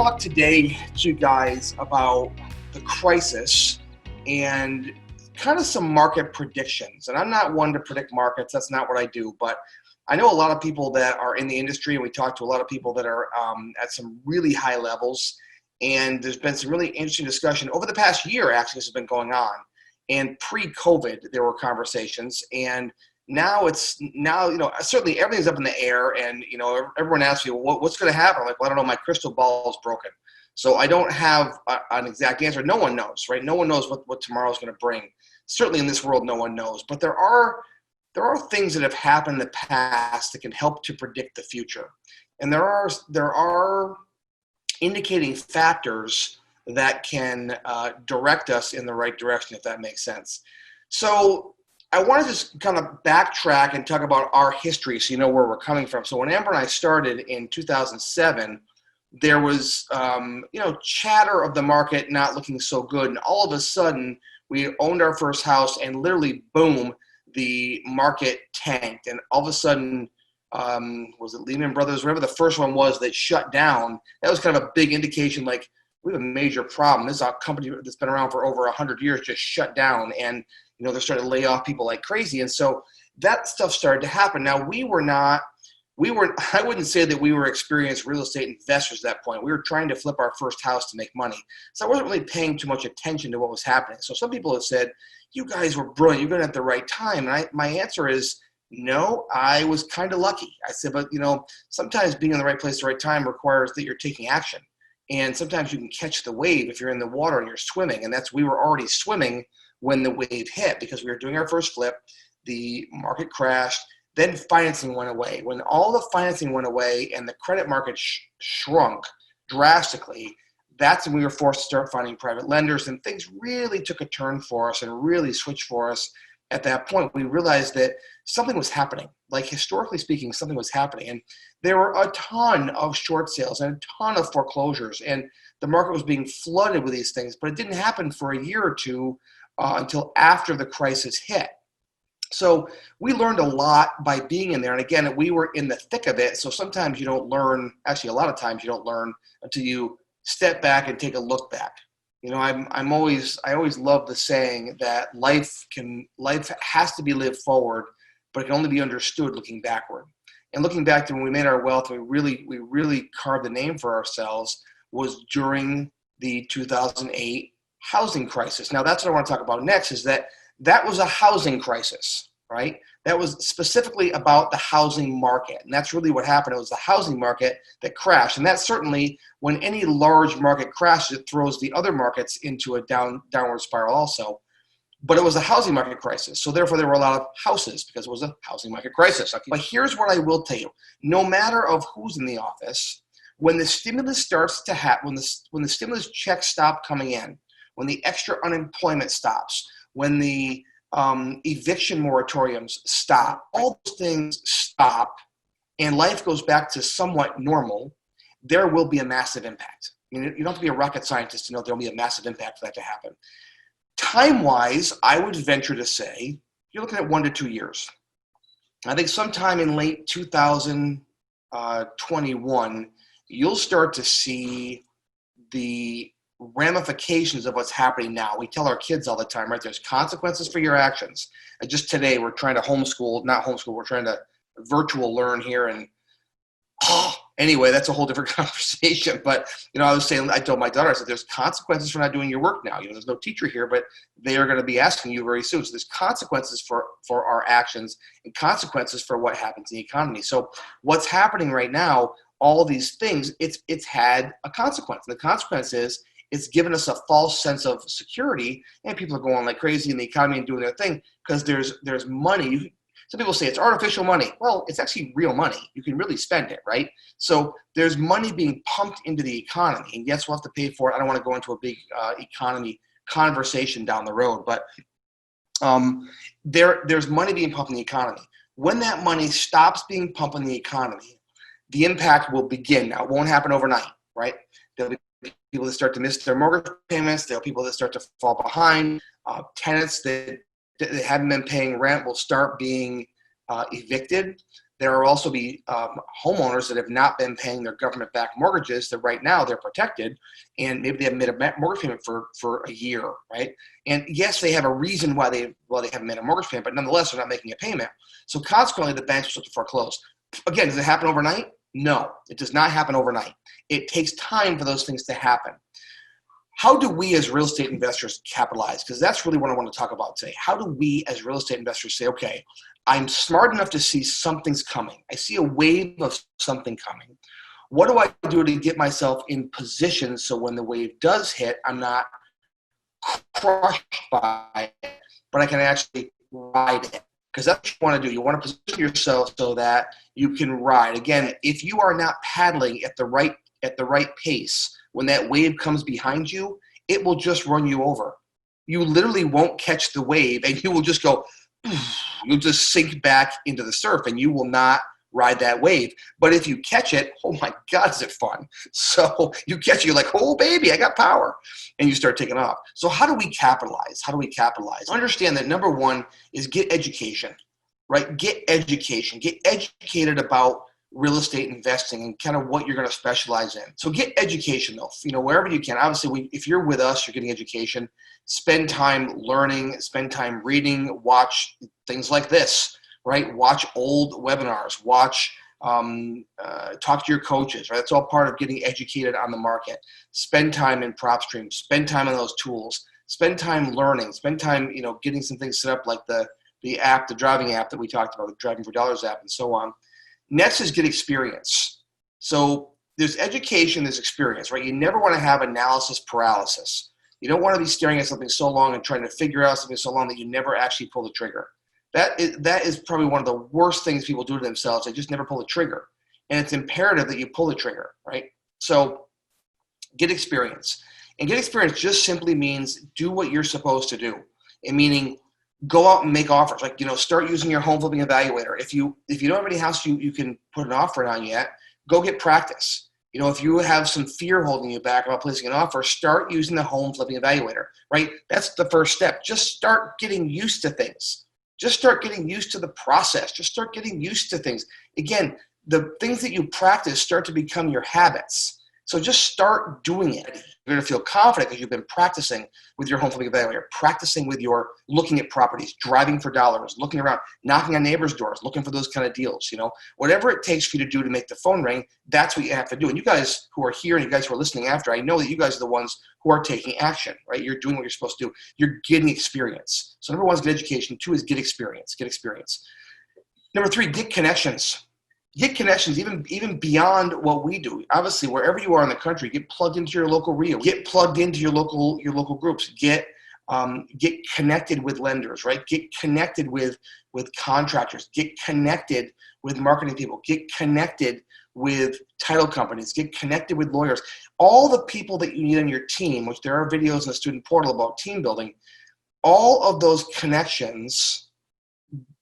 talk today to you guys about the crisis and kind of some market predictions. And I'm not one to predict markets. That's not what I do. But I know a lot of people that are in the industry, and we talk to a lot of people that are at some really high levels. And there's been some really interesting discussion over the past year. Actually, this has been going on. And pre-COVID, there were conversations. And now certainly everything's up in the air, and everyone asks me, well, what's going to happen? I'm like, well, I don't know, my crystal ball is broken, so I don't have an exact answer. No one knows, right? No one knows what tomorrow is going to bring. Certainly in this world, no one knows, but there are things that have happened in the past that can help to predict the future, and there are indicating factors that can direct us in the right direction, if that makes sense. So I want to just kind of backtrack and talk about our history so you know where we're coming from. So when Amber and I started in 2007, there was, chatter of the market not looking so good. And all of a sudden, we owned our first house and literally, boom, the market tanked. And all of a sudden, was it Lehman Brothers, whatever the first one was that shut down, that was kind of a big indication, like, we have a major problem. This is a company that's been around for over 100 years just shut down. And they're starting to lay off people like crazy. And so that stuff started to happen. Now, I wouldn't say that we were experienced real estate investors at that point. We were trying to flip our first house to make money. So I wasn't really paying too much attention to what was happening. So some people have said, you guys were brilliant. You're going at the right time. And my answer is, no, I was kind of lucky. I said, but sometimes being in the right place at the right time requires that you're taking action. And sometimes you can catch the wave if you're in the water and you're swimming. And we were already swimming when the wave hit, because we were doing our first flip, the market crashed, then financing went away. When all the financing went away and the credit market shrunk drastically, that's when we were forced to start finding private lenders, and things really took a turn for us and really switched for us. At that point, we realized that something was happening. Like, historically speaking, something was happening. And there were a ton of short sales and a ton of foreclosures, and the market was being flooded with these things, but it didn't happen for a year or two until after the crisis hit. So we learned a lot by being in there. And again, we were in the thick of it. So sometimes you don't learn, actually a lot of times you don't learn until you step back and take a look back. I always love the saying that life has to be lived forward, but it can only be understood looking backward. And looking back to when we made our wealth, we really carved a name for ourselves, was during the 2008 housing crisis. Now, that's what I want to talk about next, is that was a housing crisis, right? That was specifically about the housing market. And that's really what happened. It was the housing market that crashed. And that's certainly, when any large market crashes, it throws the other markets into a downward spiral also. But it was a housing market crisis. So therefore, there were a lot of houses because it was a housing market crisis. Okay. But here's what I will tell you. No matter of who's in the office, when the stimulus starts to happen, when the stimulus checks stop coming in, when the extra unemployment stops, when the eviction moratoriums stop, all those things stop, and life goes back to somewhat normal, there will be a massive impact. You don't have to be a rocket scientist to know there will be a massive impact for that to happen. Time-wise, I would venture to say you're looking at 1 to 2 years. I think sometime in late 2021, you'll start to see the ramifications of what's happening now. We tell our kids all the time, right? There's consequences for your actions. And just today, we're trying to we're trying to virtual learn here. And anyway, that's a whole different conversation. But, I told my daughter, I said, there's consequences for not doing your work now. There's no teacher here, but they are going to be asking you very soon. So there's consequences for our actions and consequences for what happens in the economy. So what's happening right now, all these things, it's had a consequence. And the consequence is, it's given us a false sense of security, and people are going like crazy in the economy and doing their thing because there's money. Some people say it's artificial money. Well, it's actually real money. You can really spend it, right? So there's money being pumped into the economy, and yes, we'll have to pay for it. I don't want to go into a big economy conversation down the road, but there's money being pumped in the economy. When that money stops being pumped in the economy, the impact will begin. Now, it won't happen overnight, right? There'll be people that start to miss their mortgage payments. There are people that start to fall behind. Tenants that haven't been paying rent will start being evicted. There will also be homeowners that have not been paying their government-backed mortgages that right now they're protected, and maybe they have made a mortgage payment for a year, right? And yes, they have a reason why they haven't made a mortgage payment, but nonetheless, they're not making a payment. So consequently, the banks will start to foreclose. Again, does it happen overnight? No, it does not happen overnight. It takes time for those things to happen. How do we as real estate investors capitalize? Because that's really what I want to talk about today. How do we as real estate investors say, okay, I'm smart enough to see something's coming. I see a wave of something coming. What do I do to get myself in position so when the wave does hit, I'm not crushed by it, but I can actually ride it? Because that's what you want to do. You want to position yourself so that you can ride. Again, if you are not paddling at the right pace, when that wave comes behind you, it will just run you over. You literally won't catch the wave, and you will just go, you'll just sink back into the surf, and you will not ride that wave. But if you catch it, oh my God, is it fun. So you catch it, you're like, oh baby, I got power. And you start taking off. So how do we capitalize? How do we capitalize? Understand that number one is get education, right? Get education. Get educated about real estate investing and kind of what you're going to specialize in. So get education though, wherever you can. Obviously, if you're with us, you're getting education. Spend time learning, spend time reading, watch things like this, right? Watch old webinars, talk to your coaches, right? It's all part of getting educated on the market. Spend time in PropStream, spend time on those tools, spend time learning, spend time, getting some things set up like the app, the driving app that we talked about, the Driving for Dollars app and so on. Next is get experience. So there's education, there's experience, right? You never want to have analysis paralysis. You don't want to be staring at something so long and trying to figure out something so long that you never actually pull the trigger. That is probably one of the worst things people do to themselves. They just never pull the trigger. And it's imperative that you pull the trigger, right? So get experience. And get experience just simply means do what you're supposed to do. And meaning go out and make offers. Like, start using your home flipping evaluator. If you don't have any house you can put an offer on yet, go get practice. If you have some fear holding you back about placing an offer, start using the home flipping evaluator, right? That's the first step. Just start getting used to things. Just start getting used to the process. Just start getting used to things. Again, the things that you practice start to become your habits. So just start doing it. You're going to feel confident because you've been practicing with your home flipping evaluator, practicing with your looking at properties, driving for dollars, looking around, knocking on neighbors' doors, looking for those kind of deals. Whatever it takes for you to do to make the phone ring, that's what you have to do. And you guys who are here and you guys who are listening after, I know that you guys are the ones who are taking action, right? You're doing what you're supposed to do. You're getting experience. So number one is get education. Two is get experience. Get experience. Number three, get connections. Get connections even beyond what we do. Obviously, wherever you are in the country, get plugged into your local REIA. Get plugged into your local groups. Get connected with lenders, right? Get connected with contractors. Get connected with marketing people. Get connected with title companies. Get connected with lawyers. All the people that you need on your team, which there are videos in the student portal about team building, all of those connections,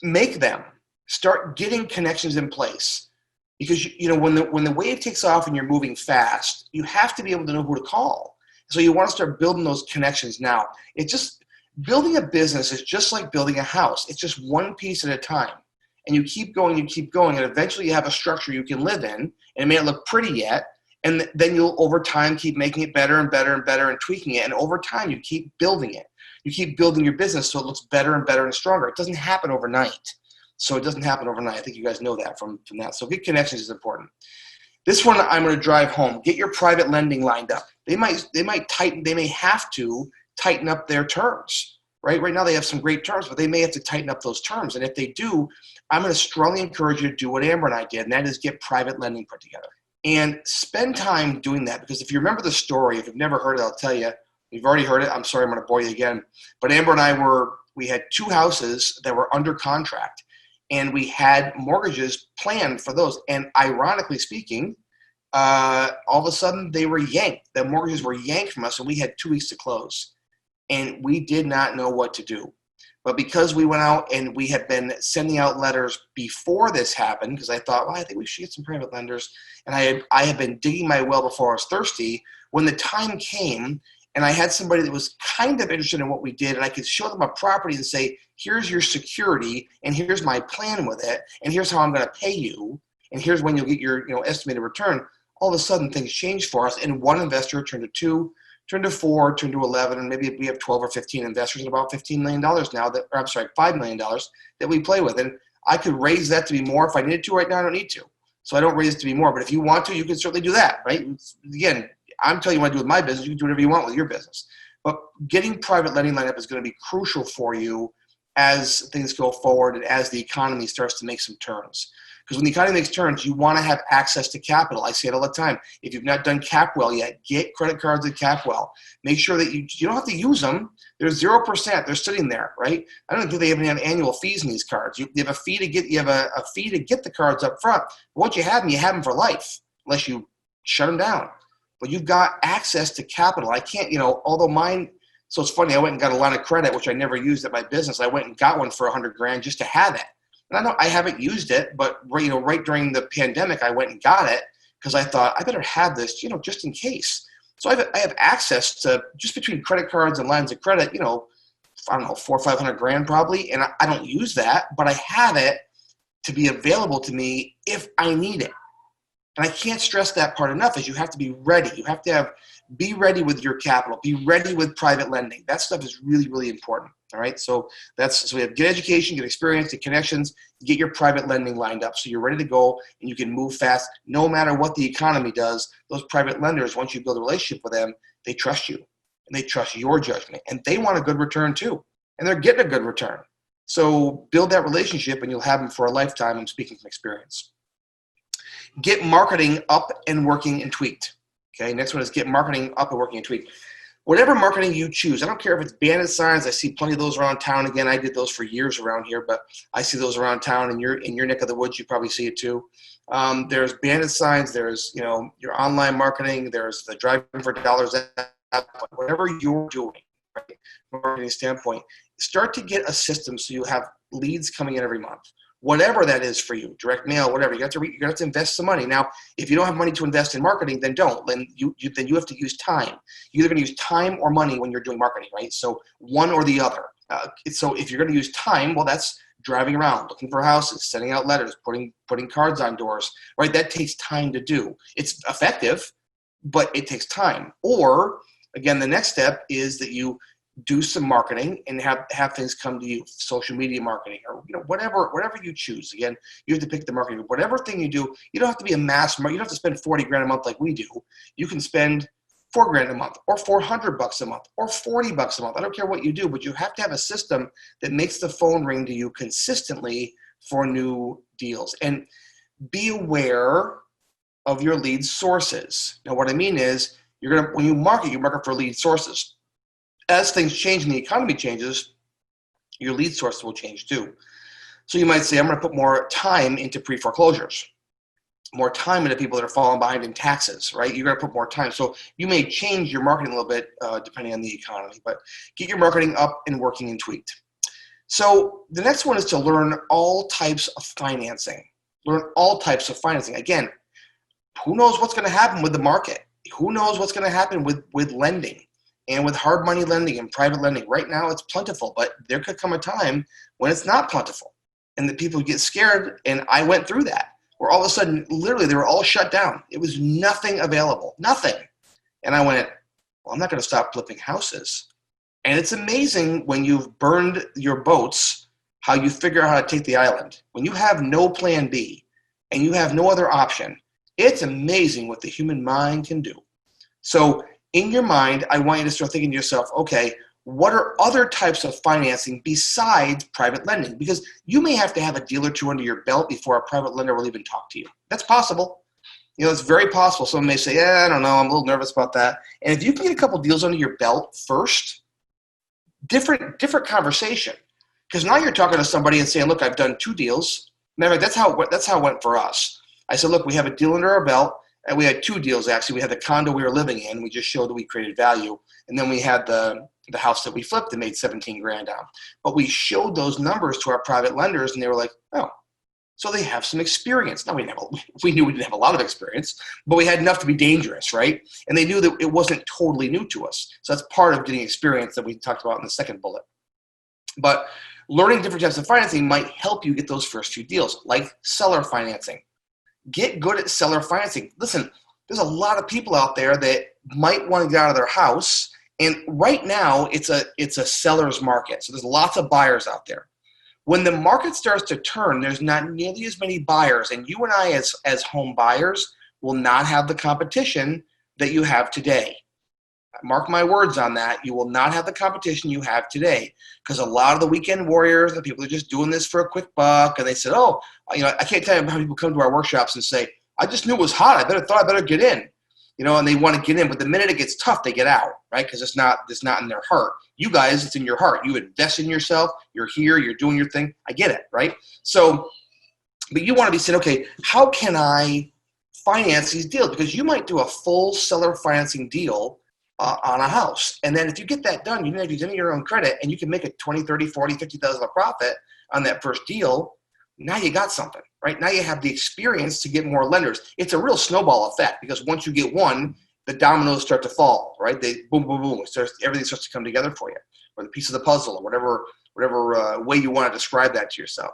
make them. Start getting connections in place, because when the wave takes off and you're moving fast, you have to be able to know who to call. So you want to start building those connections now. It's just building a business is just like building a house. It's just one piece at a time, and you keep going, and eventually you have a structure you can live in. And it may not look pretty yet, and then you'll over time keep making it better and better and better and tweaking it. And over time you keep building it. You keep building your business so it looks better and better and stronger. It doesn't happen overnight. So it doesn't happen overnight. I think you guys know that from that. So get connections is important. This one I'm going to drive home. Get your private lending lined up. They may have to tighten up their terms, right? Right now they have some great terms, but they may have to tighten up those terms. And if they do, I'm going to strongly encourage you to do what Amber and I did, and that is get private lending put together. And spend time doing that, because if you remember the story, if you've never heard it, I'll tell you. You've already heard it. I'm sorry, I'm going to bore you again. But Amber and I we had 2 houses that were under contract. And we had mortgages planned for those. And ironically speaking, all of a sudden they were yanked. The mortgages were yanked from us, and we had 2 weeks to close. And we did not know what to do. But because we went out and we had been sending out letters before this happened, because I thought, well, I think we should get some private lenders. And I had been digging my well before I was thirsty. When the time came and I had somebody that was kind of interested in what we did, and I could show them a property and say, here's your security, and here's my plan with it, and here's how I'm going to pay you, and here's when you'll get your estimated return. All of a sudden, things changed for us, and one investor turned to 2, turned to 4, turned to 11, and maybe we have 12 or 15 investors and about $15 million now $5 million that we play with. And I could raise that to be more if I needed to. Right now, I don't need to. So I don't raise it to be more. But if you want to, you can certainly do that, right? Again, I'm telling you what I do with my business. You can do whatever you want with your business. But getting private lending lined up is going to be crucial for you as things go forward and as the economy starts to make some turns. Because when the economy makes turns, you want to have access to capital. I say it all the time. If you've not done Capwell yet, get credit cards at Capwell. Make sure that you don't have to use them. They're 0%. They're sitting there, right? I don't think they even have annual fees in these cards. You have a fee to get. You have a fee to get the cards up front. But once you have them for life, unless you shut them down. But you've got access to capital. I can't, although mine. So it's funny. I went and got a line of credit, which I never used at my business. I went and got one for $100,000 just to have it. And I know I haven't used it, but right during the pandemic, I went and got it because I thought I better have this, just in case. So I have access to, just between credit cards and lines of credit, I don't know, $400,000 or $500,000 probably, and I don't use that, but I have it to be available to me if I need it. And I can't stress that part enough, is you have to be ready. You have to be ready with your capital. Be ready with private lending. That stuff is really, really important. All right. So we have get education, get experience, get connections, get your private lending lined up so you're ready to go and you can move fast no matter what the economy does. Those private lenders, once you build a relationship with them, they trust you and they trust your judgment, and they want a good return too. And they're getting a good return. So build that relationship and you'll have them for a lifetime. I'm speaking from experience. Get marketing up and working and tweaked. Okay, next one is get marketing up and working and tweaked. Whatever marketing you choose, I don't care if it's bandit signs. I see plenty of those around town. Again, I did those for years around here, but I see those around town. In your neck of the woods, you probably see it too. There's bandit signs. There's your online marketing. There's the driving for dollars app. Whatever you're doing, right, from a marketing standpoint, start to get a system so you have leads coming in every month. Whatever that is for you, direct mail, whatever, you have to invest some money. Now, if you don't have money to invest in marketing, then don't. Then you have to use time. You're either going to use time or money when you're doing marketing, right? So one or the other. So if you're going to use time, well, that's driving around, looking for houses, sending out letters, putting cards on doors, right? That takes time to do. It's effective, but it takes time. Or again, the next step is that you do some marketing and have things come to you, social media marketing, or whatever you choose. Again, you have to pick the marketing. Whatever thing you do, you don't have to be a mass market. You don't have to spend $40,000 a month like we do. You can spend $4,000 a month, or $400 a month, or $40 a month. I don't care what you do, but you have to have a system that makes the phone ring to you consistently for new deals. And be aware of your lead sources. Now, what I mean is, when you market for lead sources. As things change and the economy changes, your lead sources will change too. So you might say, I'm going to put more time into pre-foreclosures, more time into people that are falling behind in taxes, right? You're going to put more time. So you may change your marketing a little bit depending on the economy, but get your marketing up and working and tweaked. So the next one is to learn all types of financing. Learn all types of financing. Again, who knows what's going to happen with the market? Who knows what's going to happen with lending? And with hard money lending and private lending, right now it's plentiful, but there could come a time when it's not plentiful and the people get scared. And I went through that where all of a sudden, literally, they were all shut down. It was nothing available, nothing. And I went, well, I'm not going to stop flipping houses. And it's amazing when you've burned your boats, how you figure out how to take the island. When you have no plan B and you have no other option, it's amazing what the human mind can do. So in your mind, I want you to start thinking to yourself, okay, what are other types of financing besides private lending? Because you may have to have a deal or two under your belt before a private lender will even talk to you. That's possible. It's very possible. Someone may say, I don't know, I'm a little nervous about that. And if you can get a couple deals under your belt first, different conversation. Because now you're talking to somebody and saying, look, I've done 2 deals. Matter of fact, that's how it went for us. I said, look, we have a deal under our belt. And we had 2 deals, actually. We had the condo we were living in. We just showed that we created value. And then we had the house that we flipped and made $17,000 on. But we showed those numbers to our private lenders, and they were like, oh, So they have some experience. Now we knew we didn't have a lot of experience, but we had enough to be dangerous, right? And they knew that it wasn't totally new to us. So that's part of getting experience that we talked about in the second bullet. But learning different types of financing might help you get those first few deals, like seller financing. Get good at seller financing. Listen, there's a lot of people out there that might want to get out of their house, and right now it's a seller's market. So there's lots of buyers out there. When the market starts to turn, there's not nearly as many buyers, and you and I as home buyers will not have the competition that you have today. Mark my words on that. You will not have the competition you have today, because a lot of the weekend warriors, the people are just doing this for a quick buck, and they said, oh, I can't tell you how people come to our workshops and say, I just knew it was hot. I thought I better get in, and they want to get in, but the minute it gets tough, they get out, right? Because it's not in their heart. You guys, it's in your heart. You invest in yourself. You're here. You're doing your thing. I get it, right? So, but you want to be saying, okay, how can I finance these deals? Because you might do a full seller financing deal on a house. And then if you get that done, if you generate your own credit and you can make a 20, 30, 40, 50,000 profit on that first deal, now you got something, right? Now you have the experience to get more lenders. It's a real snowball effect, because once you get one, the dominoes start to fall, right? They boom, boom, boom. Everything starts to come together for you, or the piece of the puzzle, or whatever way you want to describe that to yourself.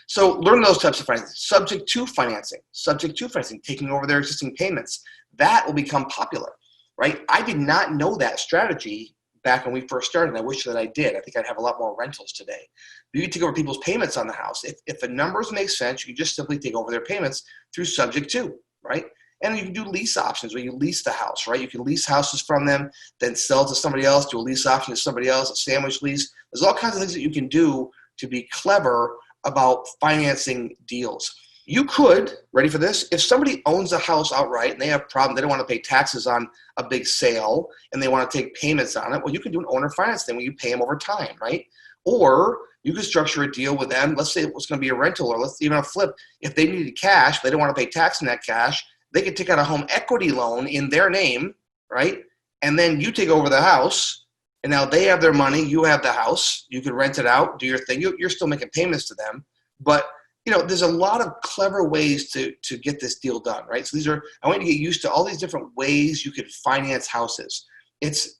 So learn those types of financing. Subject to financing, taking over their existing payments. That will become popular, right? I did not know that strategy back when we first started. I wish that I did. I think I'd have a lot more rentals today. You can take over people's payments on the house. If the numbers make sense, you can just simply take over their payments through subject to, right? And you can do lease options where you lease the house, right? You can lease houses from them, then sell to somebody else, do a lease option to somebody else, a sandwich lease. There's all kinds of things that you can do to be clever about financing deals. You could, ready for this, if somebody owns a house outright and they have a problem, they don't want to pay taxes on a big sale and they want to take payments on it, well, you can do an owner finance thing where you pay them over time, right? Or you could structure a deal with them. Let's say it was going to be a rental, or let's even a flip. If they needed cash, they don't want to pay tax on that cash, they could take out a home equity loan in their name, right? And then you take over the house, and now they have their money, you have the house, you can rent it out, do your thing. You're still making payments to them, but there's a lot of clever ways to get this deal done, right? So I want you to get used to all these different ways you could finance houses. It's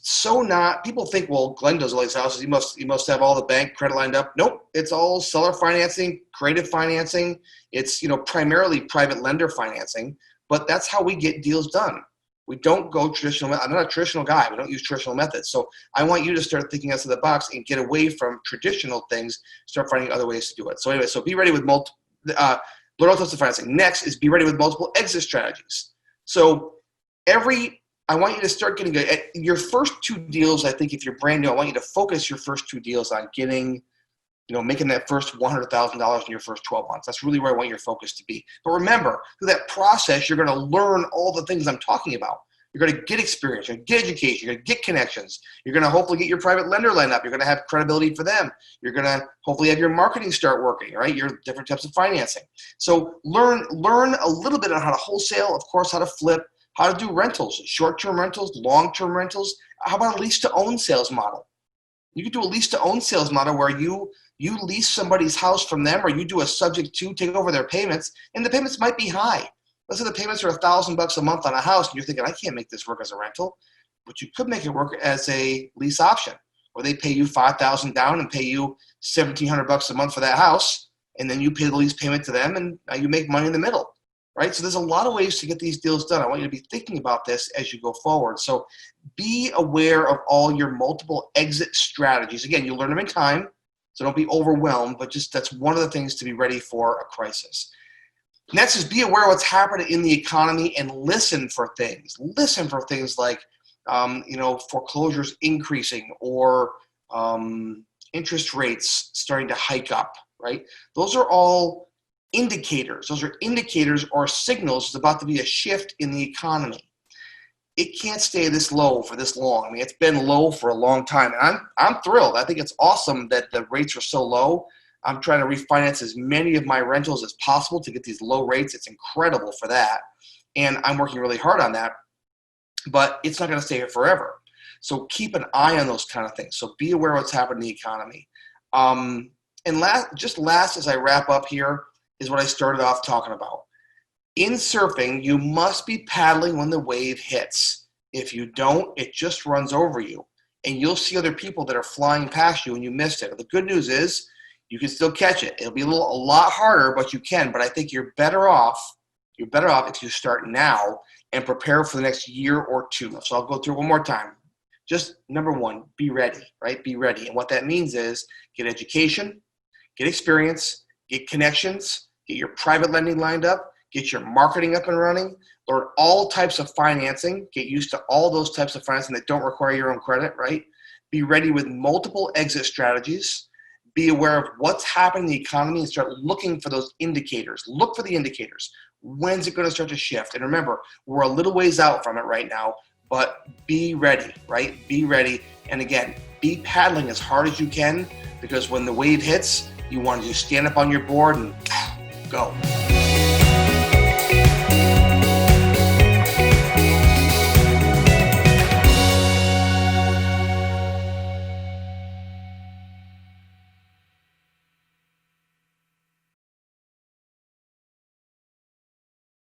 so not, people think, well, Glenn does all these houses, he must have all the bank credit lined up. Nope, it's all seller financing, creative financing. It's, primarily private lender financing, but that's how we get deals done. We don't go traditional. I'm not a traditional guy. We don't use traditional methods. So I want you to start thinking outside the box and get away from traditional things, start finding other ways to do it. So anyway, be ready with learn all types of financing. Next is be ready with multiple exit strategies. So I want you to start getting good at your first two deals. I think if you're brand new, I want you to focus your first two deals on getting, making that first $100,000 in your first 12 months. That's really where I want your focus to be. But remember, through that process, you're going to learn all the things I'm talking about. You're going to get experience, you're going to get education, you're going to get connections. You're going to hopefully get your private lender lined up. You're going to have credibility for them. You're going to hopefully have your marketing start working, right? Your different types of financing. So learn a little bit on how to wholesale, of course, how to flip, how to do rentals, short-term rentals, long-term rentals. How about a lease-to-own sales model? You could do a lease-to-own sales model where you lease somebody's house from them, or you do a subject to, take over their payments, and the payments might be high. Let's say the payments are $1,000 a month on a house, and you're thinking, I can't make this work as a rental, but you could make it work as a lease option, where they pay you $5,000 down and pay you $1,700 a month for that house, and then you pay the lease payment to them, and now you make money in the middle. Right? So there's a lot of ways to get these deals done. I want you to be thinking about this as you go forward. So be aware of all your multiple exit strategies. Again, you'll learn them in time, so don't be overwhelmed, but just that's one of the things to be ready for a crisis. Next is be aware of what's happening in the economy and listen for things. Listen for things like, foreclosures increasing, or interest rates starting to hike up, right? Those are all indicators. Those are indicators or signals there's about to be a shift in the economy. It can't stay this low for this long. I mean, it's been low for a long time, and I'm thrilled. I think it's awesome that the rates are so low. I'm trying to refinance as many of my rentals as possible to get these low rates. It's incredible for that, and I'm working really hard on that, but it's not going to stay here forever. So keep an eye on those kind of things. So be aware of what's happening in the economy. And And last as I wrap up here is what I started off talking about. In surfing, you must be paddling when the wave hits. If you don't, it just runs over you. And you'll see other people that are flying past you and you missed it. The good news is you can still catch it. It'll be a lot harder, but you can. But I think you're better off if you start now and prepare for the next year or two. So I'll go through it one more time. Just number one, be ready, right? Be ready. And what that means is get education, get experience, get connections, get your private lending lined up, get your marketing up and running, learn all types of financing, get used to all those types of financing that don't require your own credit, right? Be ready with multiple exit strategies. Be aware of what's happening in the economy and start looking for those indicators. Look for the indicators. When's it going to start to shift? And remember, we're a little ways out from it right now, but be ready, right? Be ready. And again, be paddling as hard as you can, because when the wave hits, you want to just stand up on your board and go.